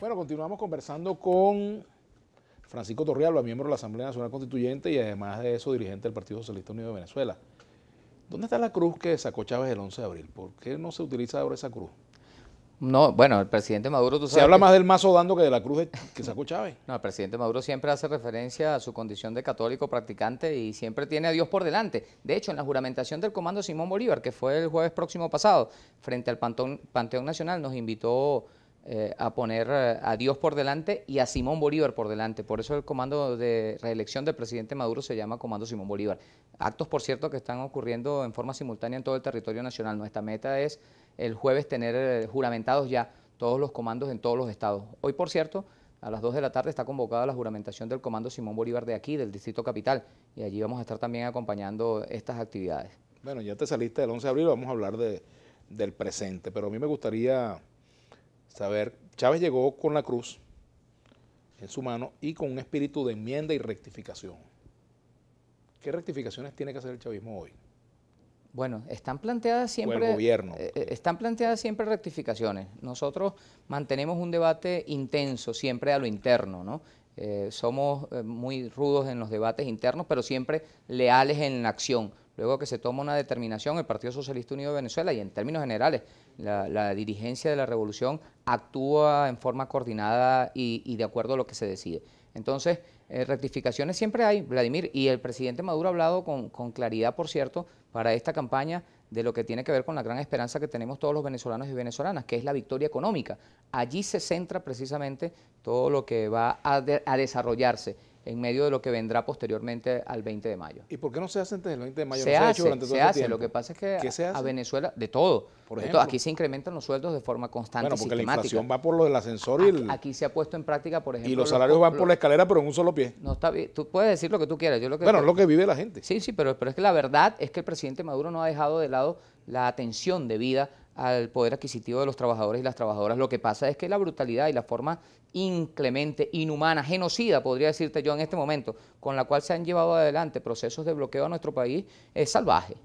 Bueno, continuamos conversando con Francisco Torrialba, miembro de la Asamblea Nacional Constituyente y además de eso dirigente del Partido Socialista Unido de Venezuela. ¿Dónde está la cruz que sacó Chávez el 11 de abril? ¿Por qué no se utiliza ahora esa cruz? No, bueno, el presidente Maduro, tú Se sabes habla que, más del mazo dando que de la cruz que sacó Chávez. no, el presidente Maduro siempre hace referencia a su condición de católico practicante y siempre tiene a Dios por delante. De hecho, en la juramentación del Comando Simón Bolívar, que fue el jueves próximo pasado, frente al Panteón Nacional, nos invitó a poner a Dios por delante y a Simón Bolívar por delante. Por eso el comando de reelección del presidente Maduro se llama Comando Simón Bolívar. Actos, por cierto, que están ocurriendo en forma simultánea en todo el territorio nacional. Nuestra meta es el jueves tener juramentados ya todos los comandos en todos los estados. Hoy, por cierto, a las 2 de la tarde está convocada la juramentación del Comando Simón Bolívar de aquí, del Distrito Capital, y allí vamos a estar también acompañando estas actividades. Bueno, ya te saliste del 11 de abril, vamos a hablar del presente, pero a mí me gustaría saber, Chávez llegó con la cruz en su mano y con un espíritu de enmienda y rectificación. ¿Qué rectificaciones tiene que hacer el chavismo hoy? Bueno, están planteadas siempre, o el gobierno. Están planteadas siempre rectificaciones. Nosotros mantenemos un debate intenso siempre a lo interno, ¿no? Somos muy rudos en los debates internos, pero siempre leales en la acción. Luego que se toma una determinación, el Partido Socialista Unido de Venezuela y en términos generales, la dirigencia de la revolución actúa en forma coordinada y de acuerdo a lo que se decide. Entonces, rectificaciones siempre hay, Vladimir, y el presidente Maduro ha hablado con claridad, por cierto, para esta campaña de lo que tiene que ver con la gran esperanza que tenemos todos los venezolanos y venezolanas, que es la victoria económica. Allí se centra precisamente todo lo que va a desarrollarse en medio de lo que vendrá posteriormente al 20 de mayo. ¿Y por qué no se hace antes del 20 de mayo? Se hace, tiempo? Lo que pasa es que ¿Qué se hace? a Venezuela, de todo. Por ejemplo, aquí se incrementan los sueldos de forma constante y sistemática. La inflación va por lo del ascensor y aquí se ha puesto en práctica, por ejemplo... Y los salarios van por la escalera, pero en un solo pie. No está bien. Tú puedes decir lo que tú quieras. Bueno, es lo que vive la gente. Sí, pero es que la verdad es que el presidente Maduro no ha dejado de lado la atención debida al poder adquisitivo de los trabajadores y las trabajadoras. Lo que pasa es que la brutalidad y la forma inclemente, inhumana, genocida, podría decirte yo en este momento, con la cual se han llevado adelante procesos de bloqueo a nuestro país, es salvaje,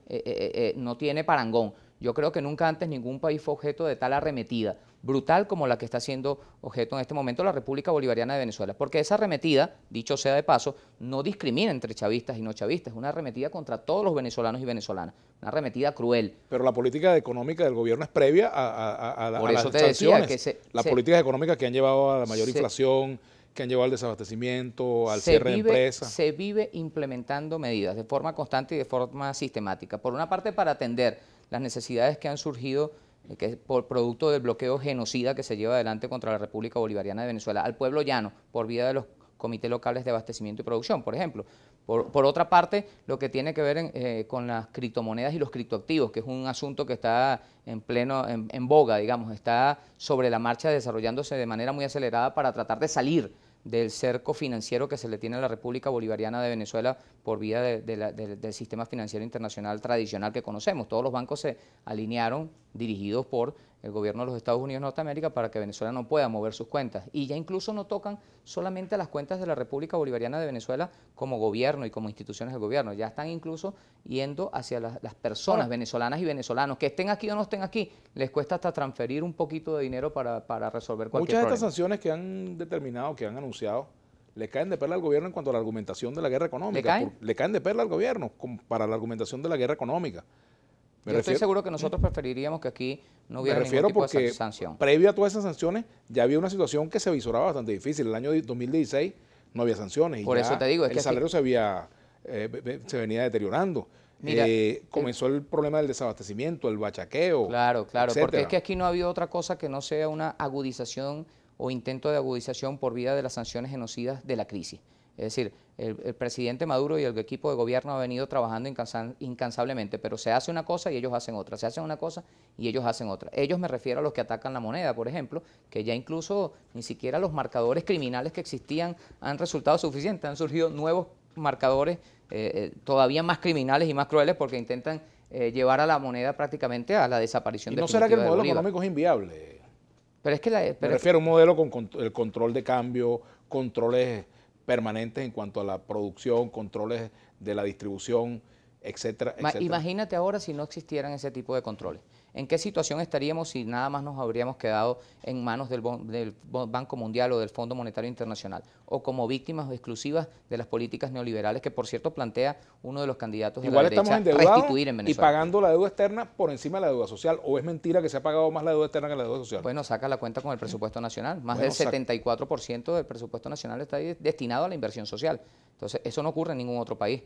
no tiene parangón. Yo creo que nunca antes ningún país fue objeto de tal arremetida brutal como la que está siendo objeto en este momento la República Bolivariana de Venezuela, porque esa arremetida, dicho sea de paso, no discrimina entre chavistas y no chavistas, es una arremetida contra todos los venezolanos y venezolanas, una arremetida cruel. Pero la política económica del gobierno es previa a Por eso las te sanciones. decía que las políticas económicas que han llevado a la mayor inflación, que han llevado al desabastecimiento, al cierre de empresas. Se vive implementando medidas de forma constante y de forma sistemática. Por una parte, para atender las necesidades que han surgido que por producto del bloqueo genocida que se lleva adelante contra la República Bolivariana de Venezuela, al pueblo llano, por vía de los comités locales de abastecimiento y producción, por ejemplo. Por otra parte, lo que tiene que ver con las criptomonedas y los criptoactivos, que es un asunto que está en boga, digamos, está sobre la marcha desarrollándose de manera muy acelerada para tratar de salir del cerco financiero que se le tiene a la República Bolivariana de Venezuela por vía del sistema financiero internacional tradicional que conocemos. Todos los bancos se alinearon, dirigidos por el gobierno de los Estados Unidos de Norteamérica, para que Venezuela no pueda mover sus cuentas. Y ya incluso no tocan solamente las cuentas de la República Bolivariana de Venezuela como gobierno y como instituciones del gobierno, ya están incluso yendo hacia las personas venezolanas y venezolanos, que estén aquí o no estén aquí, les cuesta hasta transferir un poquito de dinero para resolver cualquier problema. Muchas de estas sanciones que han determinado, que han anunciado, le caen de perla al gobierno en cuanto a la argumentación de la guerra económica. Le caen de perla al gobierno para la argumentación de la guerra económica. Yo estoy seguro que nosotros preferiríamos que aquí no hubiera ningún tipo de sanción. Previo a todas esas sanciones ya había una situación que se visoraba bastante difícil. El año 2016 no había sanciones. Por eso te digo, el salario se venía deteriorando. Mira, comenzó el problema del desabastecimiento, el bachaqueo. Claro, etcétera. Porque es que aquí no ha habido otra cosa que no sea una agudización o intento de agudización por vía de las sanciones genocidas de la crisis. Es decir, el presidente Maduro y el equipo de gobierno ha venido trabajando incansablemente, pero se hace una cosa y ellos hacen otra, se hace una cosa y ellos hacen otra. Ellos me refiero a los que atacan la moneda, por ejemplo, que ya incluso ni siquiera los marcadores criminales que existían han resultado suficientes, han surgido nuevos marcadores todavía más criminales y más crueles porque intentan llevar a la moneda prácticamente a la desaparición definitiva. ¿Y no será que el modelo económico es inviable? Pero es que me refiero a un modelo con el control de cambio, controles permanentes en cuanto a la producción, controles de la distribución etcétera, etcétera. Imagínate ahora si no existieran ese tipo de controles. ¿En qué situación estaríamos si nada más nos habríamos quedado en manos del Banco Mundial o del Fondo Monetario Internacional? O como víctimas exclusivas de las políticas neoliberales que, por cierto, plantea uno de los candidatos de la derecha, restituir en Venezuela. Y pagando la deuda externa por encima de la deuda social. ¿O es mentira que se ha pagado más la deuda externa que la deuda social? Bueno, saca la cuenta con el presupuesto nacional. Más del 74% del presupuesto nacional está destinado a la inversión social. Entonces, eso no ocurre en ningún otro país.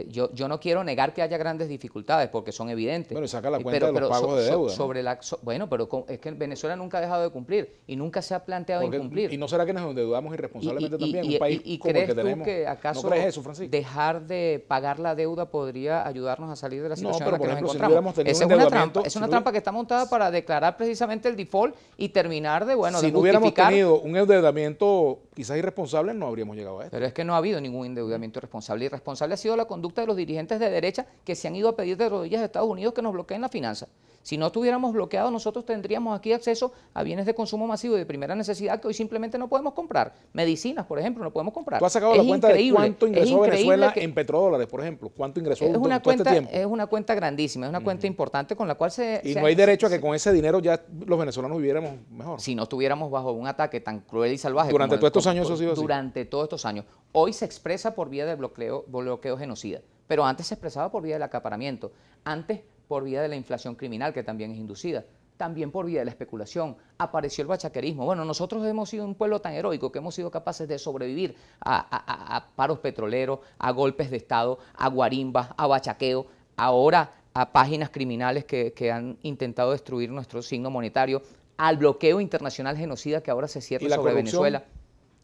Yo no quiero negar que haya grandes dificultades porque son evidentes. Bueno, y saca la cuenta de los pagos de deuda. Bueno, pero es que Venezuela nunca ha dejado de cumplir y nunca se ha planteado incumplir. ¿Y no será que nos endeudamos irresponsablemente también en un país como el que tenemos? Que acaso ¿No crees eso, Francisco? Dejar de pagar la deuda podría ayudarnos a salir de la situación en la que nos encontramos? Si no hubiéramos tenido un endeudamiento, es una trampa que está montada para declarar precisamente el default y terminar de, bueno, si no hubiéramos tenido un endeudamiento quizás irresponsable, no habríamos llegado a esto. Pero es que no ha habido ningún endeudamiento irresponsable. Irresponsable ha sido la conducta de los dirigentes de derecha que se han ido a pedir de rodillas a Estados Unidos que nos bloqueen la finanza. Si no estuviéramos bloqueados, nosotros tendríamos aquí acceso a bienes de consumo masivo y de primera necesidad que hoy simplemente no podemos comprar. Medicinas, por ejemplo, no podemos comprar. ¿Tú has sacado la cuenta de cuánto ingresó Venezuela en petrodólares, por ejemplo? ¿Cuánto ingresó todo este tiempo? Es una cuenta grandísima, es una cuenta importante con la cual Y no hay derecho a que con ese dinero ya los venezolanos viviéramos mejor. Si no estuviéramos bajo un ataque tan cruel y salvaje. Durante todos estos años eso ha sido así. Durante todos estos años. Hoy se expresa por vía del bloqueo genocida, pero antes se expresaba por vía del acaparamiento, antes por vía de la inflación criminal, que también es inducida, también por vía de la especulación. Apareció el bachaquerismo. Bueno, nosotros hemos sido un pueblo tan heroico que hemos sido capaces de sobrevivir a paros petroleros, a golpes de Estado, a guarimbas, a bachaqueo, ahora a páginas criminales que han intentado destruir nuestro signo monetario, al bloqueo internacional genocida que ahora se cierra sobre Venezuela.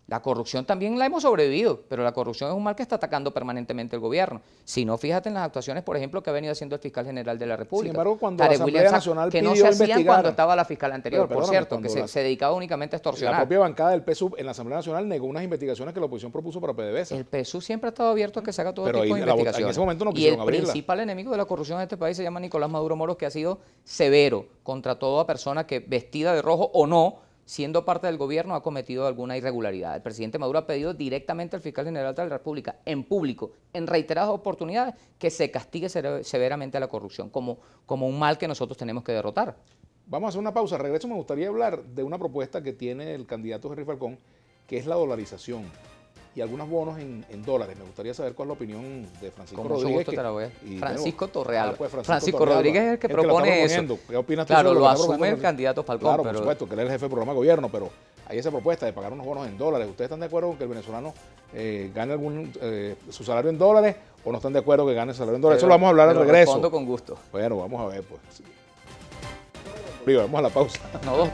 La corrupción también la hemos sobrevivido, pero la corrupción es un mal que está atacando permanentemente el gobierno. Si no, fíjate en las actuaciones, por ejemplo, que ha venido haciendo el fiscal general de la República. Sin embargo, cuando la Asamblea Nacional que no se hacían cuando estaba la fiscal anterior, por cierto, que se dedicaba únicamente a extorsionar. La propia bancada del PSUV en la Asamblea Nacional negó unas investigaciones que la oposición propuso para PDVSA. El PSUV siempre ha estado abierto a que se haga todo tipo de investigaciones. En ese momento no quisieron abrirla. Y el principal enemigo de la corrupción en este país se llama Nicolás Maduro Moros, que ha sido severo contra toda persona que, vestida de rojo o no, siendo parte del gobierno, ha cometido alguna irregularidad. El presidente Maduro ha pedido directamente al fiscal general de la República, en público, en reiteradas oportunidades, que se castigue severamente a la corrupción, como un mal que nosotros tenemos que derrotar. Vamos a hacer una pausa. Regreso, me gustaría hablar de una propuesta que tiene el candidato Henry Falcón, que es la dolarización y algunos bonos en dólares. Me gustaría saber cuál es la opinión de Francisco Rodríguez. Gusto te la voy a... Francisco Torreal. Pues Francisco Torreal, Rodríguez es el que propone eso. ¿Qué opinas tú? Claro, lo asume el candidato Falcón. Claro, por supuesto, que él es el jefe del programa de gobierno, pero hay esa propuesta de pagar unos bonos en dólares. ¿Ustedes están de acuerdo con que el venezolano gane su salario en dólares o no están de acuerdo que gane el salario en dólares? Eso lo vamos a hablar al regreso. Respondo con gusto. Bueno, vamos a ver, pues. Vamos a la pausa. No,